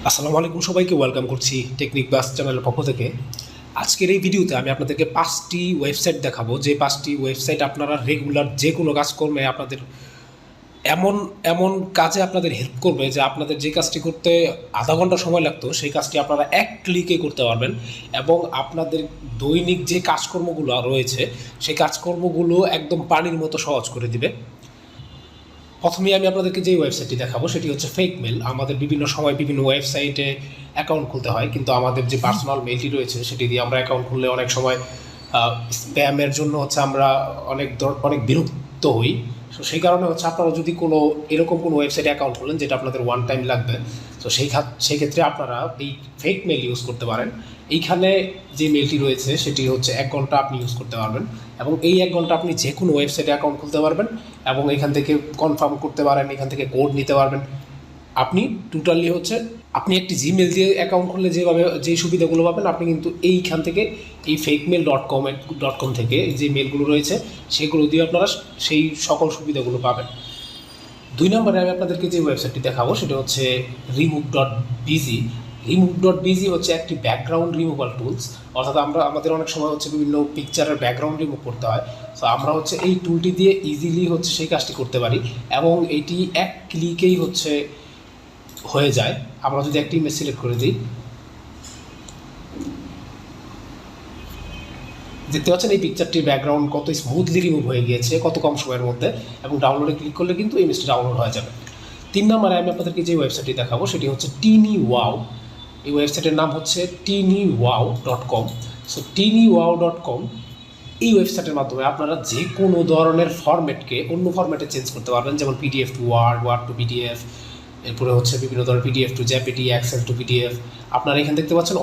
আসসালামু আলাইকুম, সবাইকে ওয়েলকাম করছি টেকনিক বাস চ্যানেলের পক্ষ থেকে। আজকের এই ভিডিওতে আমি আপনাদেরকে 5টি ওয়েবসাইট দেখাবো, যে 5টি ওয়েবসাইট আপনারা রেগুলার যে কোনো কাজকর্মে আপনাদের এমন এমন কাজে আপনাদের হেল্প করবে যে আপনাদের যে কাজটি করতে আধা ঘন্টা সময় লাগতো সেই কাজটি আপনারা এক ক্লিকে করতে পারবেন এবং আপনাদের দৈনিক যে কাজকর্মগুলো রয়েছে সেই কাজকর্মগুলো একদম পানির মতো সহজ করে দিবে। প্রথমেই আমি আপনাদেরকে যে ওয়েবসাইটটি দেখাবো সেটি হচ্ছে ফেক মেল। আমাদের বিভিন্ন সময় বিভিন্ন ওয়েবসাইটে অ্যাকাউন্ট খুলতে হয়, কিন্তু আমাদের যে পার্সোনাল মেলটি রয়েছে সেটি দিয়ে আমরা অ্যাকাউন্ট খুললে অনেক সময় স্প্যামের জন্য আমরা অনেক বিরক্ত হই। তো সেই কারণে আপনারা যদি কোনো এরকম কোনো ওয়েবসাইটে অ্যাকাউন্ট খোলেন যেটা আপনাদের ওয়ান টাইম লাগবে, তো সেই ক্ষেত্রে আপনারা এই ফেক মেল ইউজ করতে পারেন। এইখানে যে মেলটি রয়েছে সেটি হচ্ছে 1 ঘন্টা আপনি ইউজ করতে পারবেন এবং এই 1 ঘন্টা আপনি যে কোনো ওয়েবসাইটে অ্যাকাউন্ট খুলতে পারবেন এবং এখান থেকে কনফার্ম করতে পারেন, এখান থেকে কোড নিতে পারবেন। আপনি টোটালি আপনি একটি জিমেল দিয়ে অ্যাকাউন্ট খুললে যেই সুবিধাগুলো পাবেন, আপনি কিন্তু এইখান থেকে এই ফেকমেল.com থেকে যে মেলগুলো রয়েছে সেগুলো দিয়ে আপনারা সেই সকল সুবিধাগুলো পাবেন। 2 নম্বরে আমি আপনাদেরকে যে ওয়েবসাইটটি দেখাবো সেটা হচ্ছে remove.bg। remove.bg হচ্ছে একটি ব্যাকগ্রাউন্ড রিমুভাল টুলস। অর্থাৎ আমাদের অনেক সময় বিভিন্ন পিকচারের ব্যাকগ্রাউন্ড রিমুভ করতে হয়। সো আমরা এই টুলটি দিয়ে ইজিলি সেই কাজটি করতে পারি এবং এটি এক ক্লিকেই হয়ে যায়। আমরা যদি একটি ইমেজ সিলেক্ট করে দিই, দেখতে পাচ্ছেন এই পিকচারটির ব্যাকগ্রাউন্ড কত স্মুথলি রিমুভ হয়ে গিয়েছে কত কম সময়ের মধ্যে, এবং ডাউনলোডে ক্লিক করলে কিন্তু ইমেজটি ডাউনলোড হয়ে যাবে। 3 নম্বরে আমি আপনাদেরকে যে ওয়েবসাইটটি দেখাবো সেটি হচ্ছে TinyWow। এই ওয়েবসাইটের naam হচ্ছে tinywow.com। সো tinywow.com এই ওয়েবসাইটের মাধ্যমে আপনারা যে কোনো ধরনের ফরম্যাটকে অন্য ফরম্যাটে চেঞ্জ করতে পারবেন, যেমন PDF to word, word to PDF, এরপরে বিভিন্ন ধরনের PDF to JPG, Excel to PDF। আপনারা এখানে দেখতে পাচ্ছেন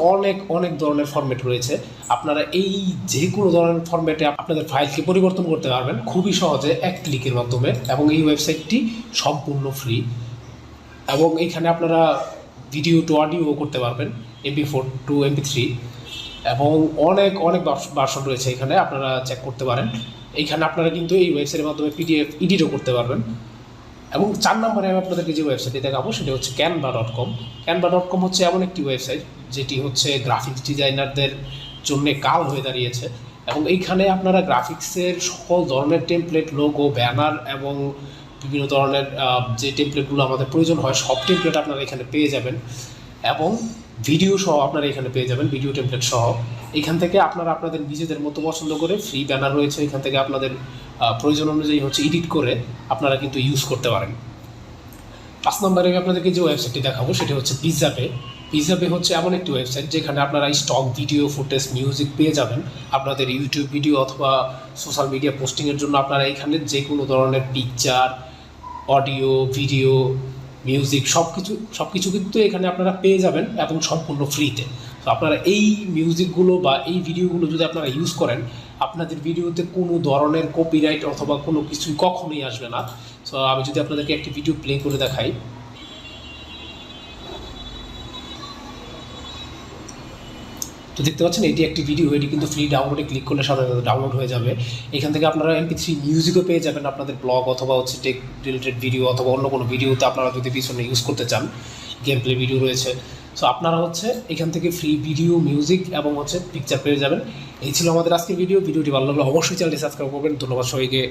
অনেক ধরনের ফরম্যাট রয়েছে। আপনারা এই যে কোনো ধরনের ফরম্যাটে আপনাদের ফাইলকে পরিবর্তন করতে পারবেন খুবই সহজে এক ক্লিকের মাধ্যমে, এবং এই ওয়েবসাইটটি সম্পূর্ণ ফ্রি। এবং এখানে আপনারা ভিডিও টু অডিও করতে পারবেন, MP4 টু MP3, এবং অনেক ভার্সন রয়েছে এখানে, আপনারা চেক করতে পারেন। এইখানে আপনারা কিন্তু এই ওয়েবসাইটের মাধ্যমে PDF এডিটও করতে পারবেন। এবং 4 নম্বরে আমি আপনাদেরকে যে ওয়েবসাইটটি দেখাবো সেটা হচ্ছে canva.com। canva.com হচ্ছে এমন একটি ওয়েবসাইট যেটি গ্রাফিক্স ডিজাইনারদের জন্য কাল হয়ে দাঁড়িয়েছে, এবং এইখানে আপনারা গ্রাফিক্সের সকল ধরনের টেমপ্লেট, লোগো, ব্যানার এবং বিভিন্ন ধরনের যে টেমপ্লেটগুলো আমাদের প্রয়োজন হয় সব টেমপ্লেট আপনারা এখানে পেয়ে যাবেন, এবং ভিডিও সহ আপনারা এখানে পেয়ে যাবেন, ভিডিও টেমপ্লেট সহ। এখান থেকে আপনারা আপনাদের নিজেদের মতো পছন্দ করে ফ্রি ব্যানার রয়েছে, এখান থেকে আপনাদের প্রয়োজন অনুযায়ী এডিট করে আপনারা কিন্তু ইউজ করতে পারেন। 5 নম্বরে আমি আপনাদেরকে যে ওয়েবসাইটটি দেখাবো সেটি হচ্ছে পিজ্জাপে। পিজ্জাপে এমন একটি ওয়েবসাইট যেখানে আপনারা স্টক ভিডিও, ফুটেজ, মিউজিক পেয়ে যাবেন। আপনাদের ইউটিউব ভিডিও অথবা সোশ্যাল মিডিয়া পোস্টিংয়ের জন্য আপনারা এখানে যে কোনো ধরনের পিকচার, অডিও, ভিডিও, মিউজিক সব কিছু কিন্তু এখানে আপনারা পেয়ে যাবেন এবং সম্পূর্ণ ফ্রিতে। তো আপনারা এই মিউজিকগুলো বা এই ভিডিওগুলো যদি আপনারা ইউজ করেন, আপনাদের ভিডিওতে কোনো ধরনের কপিরাইট অথবা কোনো কিছুই কখনোই আসবে না। সো আমি যদি আপনাদেরকে একটি ভিডিও প্লে করে দেখাই, তো দেখতে পাচ্ছেন এটি একটি ভিডিও, এটি কিন্তু ফ্রি। ডাউনলোডে ক্লিক করলে সাথে সাথে ডাউনলোড হয়ে যাবে। এখান থেকে আপনারা MP3 মিউজিকও পেয়ে যাবেন, আপনাদের ব্লগ অথবা টেক রিলেটেড ভিডিও অথবা অন্য কোনো ভিডিওতে আপনারা যদি পিছনে ইউজ করতে চান, গেম প্লে ভিডিও রয়েছে। সো আপনারা এখান থেকে ফ্রি ভিডিও, মিউজিক এবং পিকচার পেয়ে যাবেন। এই ছিল আমাদের আজকের ভিডিওটি ভালো লাগলে অবশ্যই চ্যানেলটি সাবস্ক্রাইব করবেন। ধন্যবাদ সবাইকে।